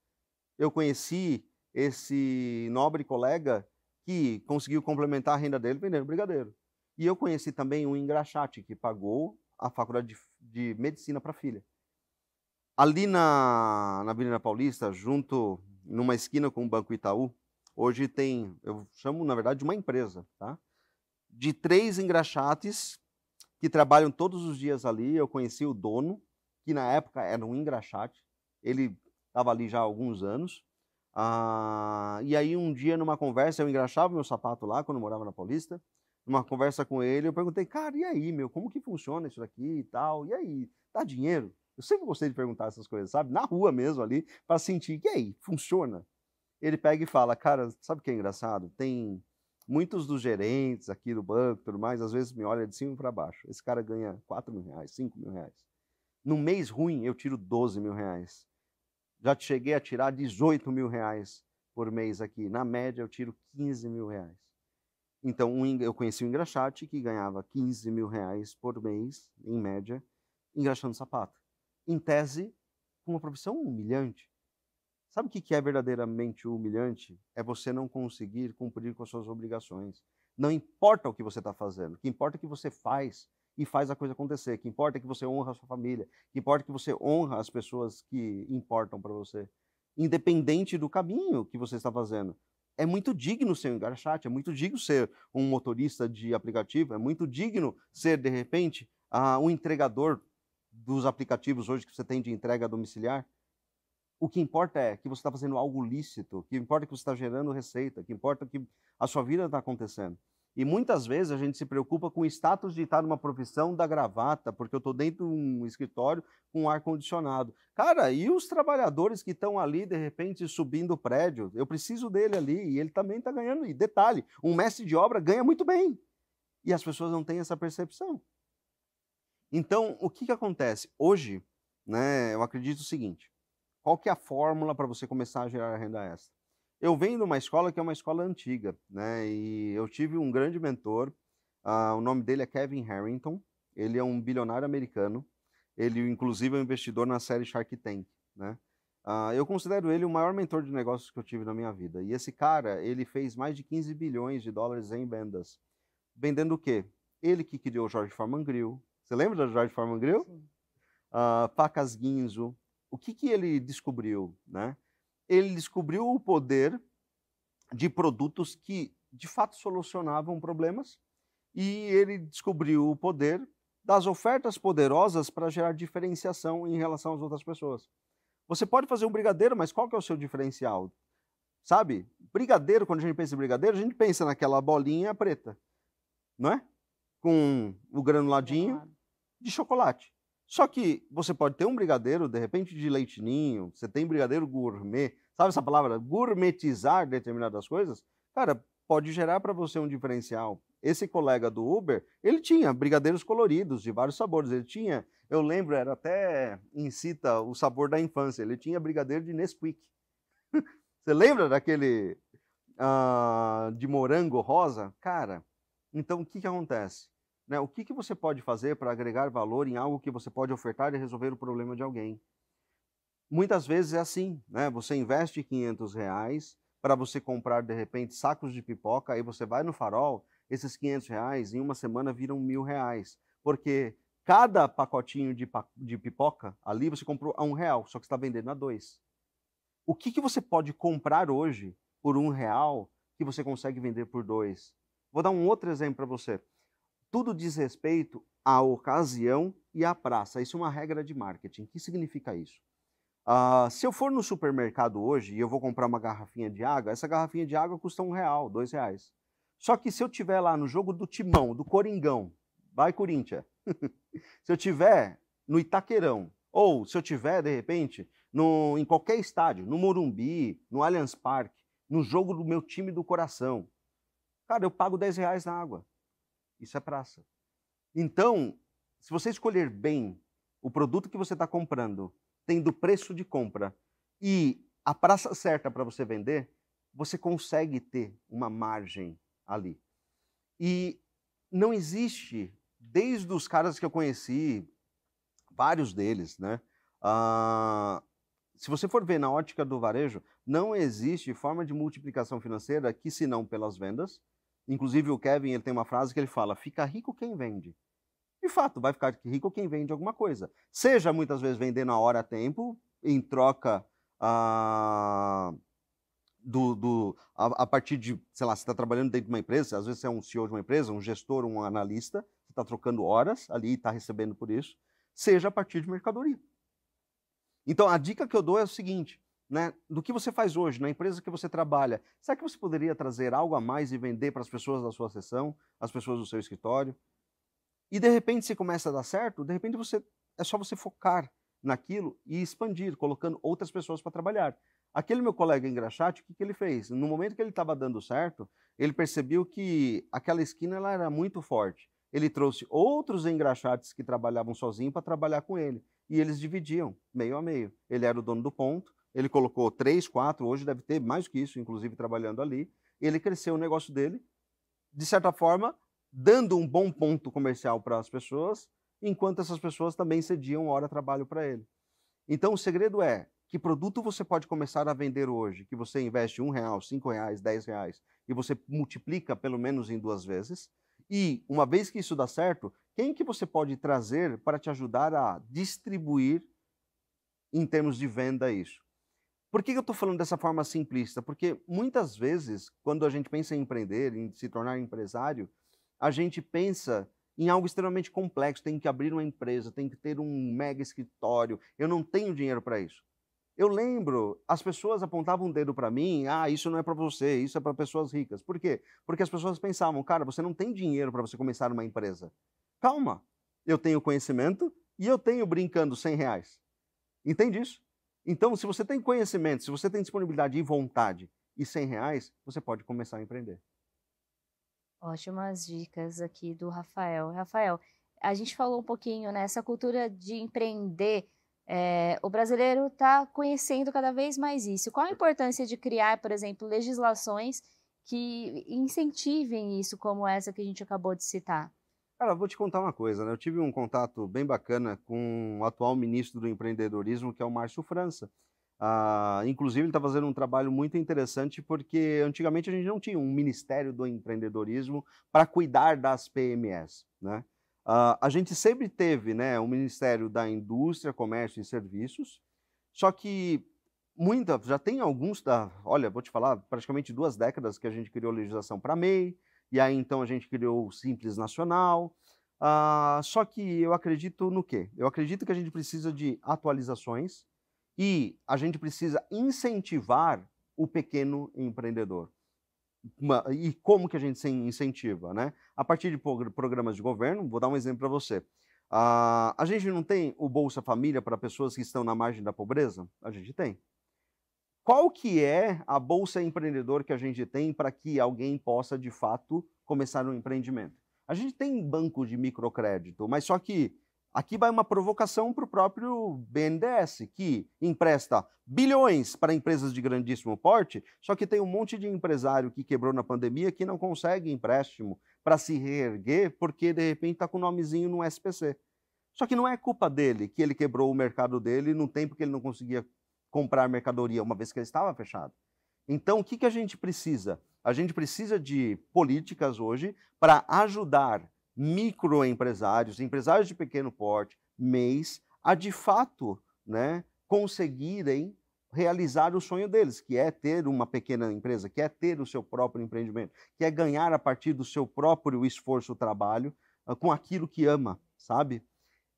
Eu conheci esse nobre colega que conseguiu complementar a renda dele vendendo brigadeiro. E eu conheci também um engraxate que pagou a faculdade de medicina para a filha. Ali na Avenida Paulista, junto, numa esquina com o Banco Itaú, hoje tem, eu chamo na verdade de uma empresa, tá? De 3 engraxates que trabalham todos os dias ali. Eu conheci o dono, que na época era um engraxate, ele estava ali já há alguns anos. E aí um dia numa conversa, eu engraxava meu sapato lá, quando eu morava na Paulista, numa conversa com ele, eu perguntei, cara, e aí, meu, como que funciona isso daqui e tal? E aí, dá dinheiro? Eu sempre gostei de perguntar essas coisas, sabe? Na rua mesmo ali, para sentir, e aí, funciona? Ele pega e fala, cara, sabe o que é engraçado? Tem muitos dos gerentes aqui do banco e tudo mais, às vezes me olha de cima para baixo. Esse cara ganha R$ 4.000, R$ 5.000. No mês ruim, eu tiro R$ 12.000. Já cheguei a tirar R$ 18.000 por mês aqui. Na média, eu tiro R$ 15.000. Então, eu conheci um engraxate que ganhava R$ 15.000 por mês, em média, engraxando sapato. Em tese, uma profissão humilhante. Sabe o que é verdadeiramente humilhante? É você não conseguir cumprir com as suas obrigações. Não importa o que você está fazendo, o que importa é que você faz e faz a coisa acontecer. O que importa é que você honra a sua família. O que importa é que você honra as pessoas que importam para você. Independente do caminho que você está fazendo. É muito digno ser um engraxate, é muito digno ser um motorista de aplicativo, é muito digno ser, de repente, um entregador dos aplicativos hoje que você tem de entrega domiciliar. O que importa é que você está fazendo algo lícito, o que importa é que você está gerando receita, o que importa é que a sua vida está acontecendo. E muitas vezes a gente se preocupa com o status de estar numa profissão da gravata, porque eu estou dentro de um escritório com ar-condicionado. Cara, e os trabalhadores que estão ali, de repente, subindo o prédio? Eu preciso dele ali, e ele também está ganhando. E detalhe, um mestre de obra ganha muito bem. E as pessoas não têm essa percepção. Então, o que acontece? Hoje, né, eu acredito o seguinte, qual que é a fórmula para você começar a gerar renda extra? Eu venho de uma escola que é uma escola antiga, né? E eu tive um grande mentor, o nome dele é Kevin Harrington, ele é um bilionário americano, ele inclusive é um investidor na série Shark Tank, né? Eu considero ele o maior mentor de negócios que eu tive na minha vida. E esse cara, ele fez mais de 15 bilhões de dólares em vendas. Vendendo o quê? Ele que criou o George Foreman Grill. Você lembra do George Foreman Grill? Sim. Facas Guinzo. O que ele descobriu, né? Ele descobriu o poder de produtos que, de fato, solucionavam problemas, e ele descobriu o poder das ofertas poderosas para gerar diferenciação em relação às outras pessoas. Você pode fazer um brigadeiro, mas qual que é o seu diferencial? Sabe? Brigadeiro, quando a gente pensa em brigadeiro, a gente pensa naquela bolinha preta, não é? Com o granuladinho de chocolate. Só que você pode ter um brigadeiro, de repente, de leite ninho, você tem brigadeiro gourmet, sabe essa palavra? Gourmetizar determinadas coisas, cara, pode gerar para você um diferencial. Esse colega do Uber, ele tinha brigadeiros coloridos, de vários sabores. Ele tinha, eu lembro, era até incita o sabor da infância, ele tinha brigadeiro de Nesquik. Você lembra daquele de morango rosa? Cara, então o que acontece? Né? O que você pode fazer para agregar valor em algo que você pode ofertar e resolver o problema de alguém? Muitas vezes é assim, né? Você investe R$ 500 para você comprar, de repente, sacos de pipoca, aí você vai no Farol, esses R$ 500 em uma semana viram R$ 1.000, porque cada pacotinho de pipoca ali você comprou a R$ 1, só que você está vendendo a 2. O que você pode comprar hoje por R$ 1 que você consegue vender por 2? Vou dar um outro exemplo para você. Tudo diz respeito à ocasião e à praça. Isso é uma regra de marketing. O que significa isso? Se eu for no supermercado hoje e eu vou comprar uma garrafinha de água, essa garrafinha de água custa R$ 1, R$ 2. Só que se eu tiver lá no jogo do Timão, do Coringão, vai Corinthians, se eu tiver no Itaquerão, ou se eu tiver, de repente, em qualquer estádio, no Morumbi, no Allianz Parque, no jogo do meu time do coração. Cara, eu pago R$10 na água. Isso é praça. Então, se você escolher bem o produto que você está comprando, tendo preço de compra e a praça certa para você vender, você consegue ter uma margem ali. E não existe, desde os caras que eu conheci, vários deles, né? Se você for ver na ótica do varejo, não existe forma de multiplicação financeira que senão pelas vendas. Inclusive o Kevin, ele tem uma frase que ele fala, fica rico quem vende. De fato, vai ficar rico quem vende alguma coisa. Seja muitas vezes vendendo a hora a tempo, em troca a partir de, sei lá, você está trabalhando dentro de uma empresa, às vezes você é um CEO de uma empresa, um gestor, um analista, você está trocando horas ali e está recebendo por isso, seja a partir de mercadoria. Então, a dica que eu dou é o seguinte, né, do que você faz hoje, na empresa que você trabalha, será que você poderia trazer algo a mais e vender para as pessoas da sua seção, as pessoas do seu escritório? E de repente, se começa a dar certo, de repente é só você focar naquilo e expandir, colocando outras pessoas para trabalhar. Aquele meu colega engraxate, o que ele fez? No momento que ele estava dando certo, ele percebeu que aquela esquina ela era muito forte. Ele trouxe outros engraxates que trabalhavam sozinhos para trabalhar com ele. E eles dividiam, meio a meio. Ele era o dono do ponto, ele colocou 3, 4, hoje deve ter mais que isso, inclusive trabalhando ali. Ele cresceu o negócio dele, de certa forma, dando um bom ponto comercial para as pessoas, enquanto essas pessoas também cediam hora de trabalho para ele. Então, o segredo é, que produto você pode começar a vender hoje, que você investe R$1, R$5, R$10, e você multiplica pelo menos em 2 vezes, e uma vez que isso dá certo, quem que você pode trazer para te ajudar a distribuir em termos de venda isso? Por que eu estou falando dessa forma simplista? Porque muitas vezes, quando a gente pensa em empreender, em se tornar empresário, a gente pensa em algo extremamente complexo, tem que abrir uma empresa, tem que ter um mega escritório, eu não tenho dinheiro para isso. Eu lembro, as pessoas apontavam um dedo para mim, isso não é para você, isso é para pessoas ricas. Por quê? Porque as pessoas pensavam, cara, você não tem dinheiro para você começar uma empresa. Calma, eu tenho conhecimento e eu tenho brincando R$100. Entende isso? Então, se você tem conhecimento, se você tem disponibilidade e vontade e R$100, você pode começar a empreender. Ótimas dicas aqui do Rafael. Rafael, a gente falou um pouquinho, né, essa cultura de empreender, o brasileiro está conhecendo cada vez mais isso. Qual a importância de criar, por exemplo, legislações que incentivem isso, como essa que a gente acabou de citar? Cara, vou te contar uma coisa, né? Eu tive um contato bem bacana com o atual ministro do empreendedorismo, que é o Márcio França. Inclusive, ele está fazendo um trabalho muito interessante, porque antigamente a gente não tinha um Ministério do Empreendedorismo para cuidar das PMEs, né? A gente sempre teve, né, o Ministério da Indústria, Comércio e Serviços, só que já tem olha, vou te falar, praticamente 2 décadas que a gente criou legislação para MEI, e aí então a gente criou o Simples Nacional. Só que eu acredito no quê? Eu acredito que a gente precisa de atualizações e a gente precisa incentivar o pequeno empreendedor. E como que a gente se incentiva, né? A partir de programas de governo, vou dar um exemplo para você. A gente não tem o Bolsa Família para pessoas que estão na margem da pobreza? A gente tem. Qual que é a bolsa empreendedor que a gente tem para que alguém possa, de fato, começar um empreendimento? A gente tem banco de microcrédito, mas só que aqui vai uma provocação para o próprio BNDES, que empresta bilhões para empresas de grandíssimo porte, só que tem um monte de empresário que quebrou na pandemia que não consegue empréstimo para se reerguer porque, de repente, está com o nomezinho no SPC. Só que não é culpa dele que ele quebrou o mercado dele no tempo que ele não conseguia comprar mercadoria, uma vez que ele estava fechado. Então, o que a gente precisa? A gente precisa de políticas hoje para ajudar microempresários, empresários de pequeno porte, MEIs, a de fato, né, conseguirem realizar o sonho deles, que é ter uma pequena empresa, que é ter o seu próprio empreendimento, que é ganhar a partir do seu próprio esforço, trabalho, com aquilo que ama, sabe?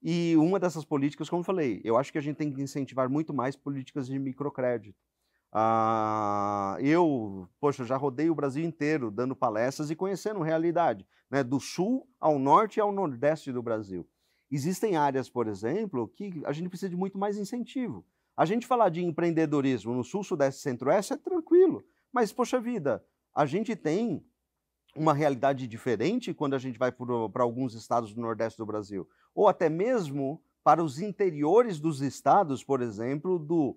E uma dessas políticas, como eu falei, eu acho que a gente tem que incentivar muito mais políticas de microcrédito. Poxa, já rodei o Brasil inteiro dando palestras e conhecendo realidade, né, do sul ao norte e ao nordeste do Brasil. Existem áreas, por exemplo, que a gente precisa de muito mais incentivo. A gente falar de empreendedorismo no sul, sudeste e centro-oeste é tranquilo, Mas, poxa vida, a gente tem uma realidade diferente quando a gente vai para alguns estados do Nordeste do Brasil, ou até mesmo para os interiores dos estados, por exemplo, do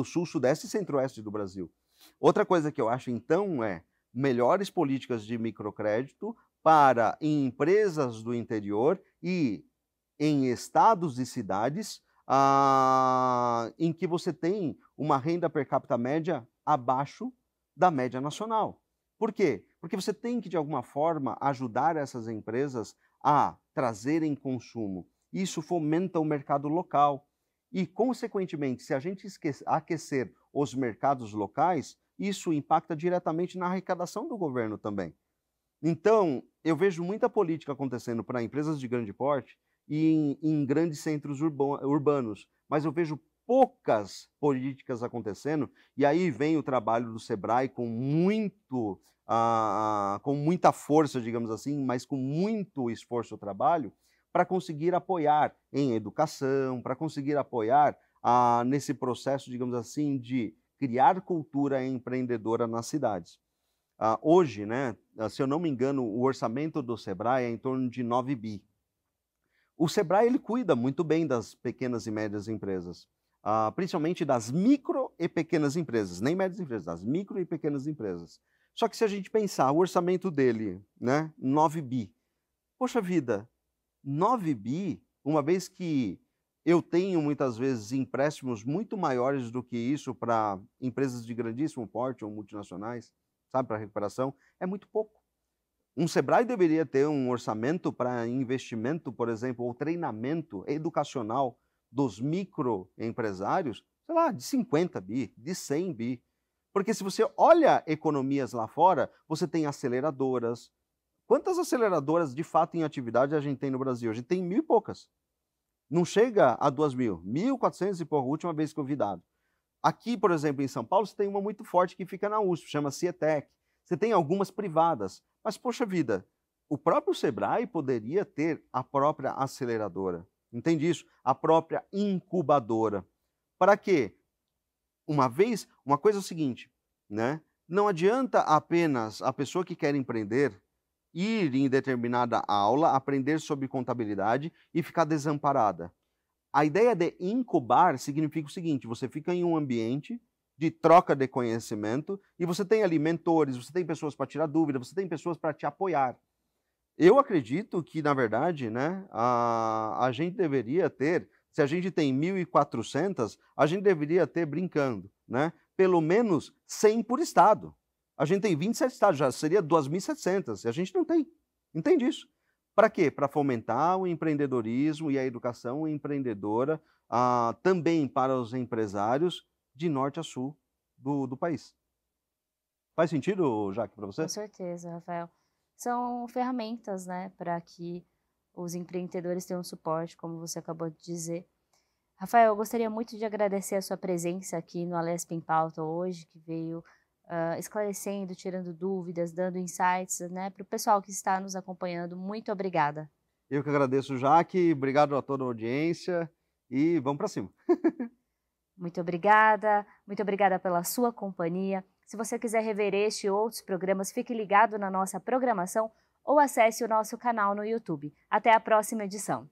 Sul, Sudeste e Centro-Oeste do Brasil. Outra coisa que eu acho, então, é melhores políticas de microcrédito para empresas do interior e em estados e cidades em que você tem uma renda per capita média abaixo da média nacional. Por quê? Porque você tem que, de alguma forma, ajudar essas empresas a trazerem consumo. Isso fomenta o mercado local. E, consequentemente, se a gente aquecer os mercados locais, isso impacta diretamente na arrecadação do governo também. Então, eu vejo muita política acontecendo para empresas de grande porte e em grandes centros urbanos, mas eu vejo poucas políticas acontecendo, e aí vem o trabalho do Sebrae com muita força, digamos assim, mas com muito esforço e trabalho, para conseguir apoiar em educação, para conseguir apoiar nesse processo, digamos assim, de criar cultura empreendedora nas cidades. Hoje, né, se eu não me engano, o orçamento do Sebrae é em torno de 9 bi. O Sebrae ele cuida muito bem das pequenas e médias empresas, principalmente das micro e pequenas empresas, nem médias empresas, das micro e pequenas empresas. Só que se a gente pensar, o orçamento dele, né, 9 bi. Poxa vida, 9 bi, uma vez que eu tenho muitas vezes empréstimos muito maiores do que isso para empresas de grandíssimo porte ou multinacionais, sabe, para recuperação, é muito pouco. Um Sebrae deveria ter um orçamento para investimento, por exemplo, ou treinamento educacional dos microempresários, sei lá, de 50 bi, de 100 bi. Porque se você olha economias lá fora, você tem aceleradoras. Quantas aceleradoras de fato em atividade a gente tem no Brasil? A gente tem 1.000 e poucas. Não chega a 2.000, 1.400 e pouco, a última vez que eu vi dado. Aqui, por exemplo, em São Paulo, você tem uma muito forte que fica na USP, chama Cietec. Você tem algumas privadas. Mas, poxa vida, o próprio Sebrae poderia ter a própria aceleradora. Entende isso? A própria incubadora. Para quê? Uma coisa é o seguinte, né? Não adianta apenas a pessoa que quer empreender ir em determinada aula, aprender sobre contabilidade e ficar desamparada. A ideia de incubar significa o seguinte: você fica em um ambiente de troca de conhecimento e você tem ali mentores, você tem pessoas para tirar dúvida, você tem pessoas para te apoiar. Eu acredito que, na verdade, né, a gente deveria ter, se a gente tem 1.400, a gente deveria ter, brincando, né, pelo menos 100 por estado. A gente tem 27 estados, já seria 2.700, e a gente não tem. Entende isso? Para quê? Para fomentar o empreendedorismo e a educação empreendedora também para os empresários de norte a sul do país. Faz sentido, Jaque, para você? Com certeza, Rafael. São ferramentas, né, para que os empreendedores tenham suporte, como você acabou de dizer. Rafael, eu gostaria muito de agradecer a sua presença aqui no Alesp em Pauta hoje, que veio esclarecendo, tirando dúvidas, dando insights, né, para o pessoal que está nos acompanhando. Muito obrigada. Eu que agradeço, Jaque. Obrigado a toda a audiência e vamos para cima. Muito obrigada pela sua companhia. Se você quiser rever este e outros programas, fique ligado na nossa programação ou acesse o nosso canal no YouTube. Até a próxima edição.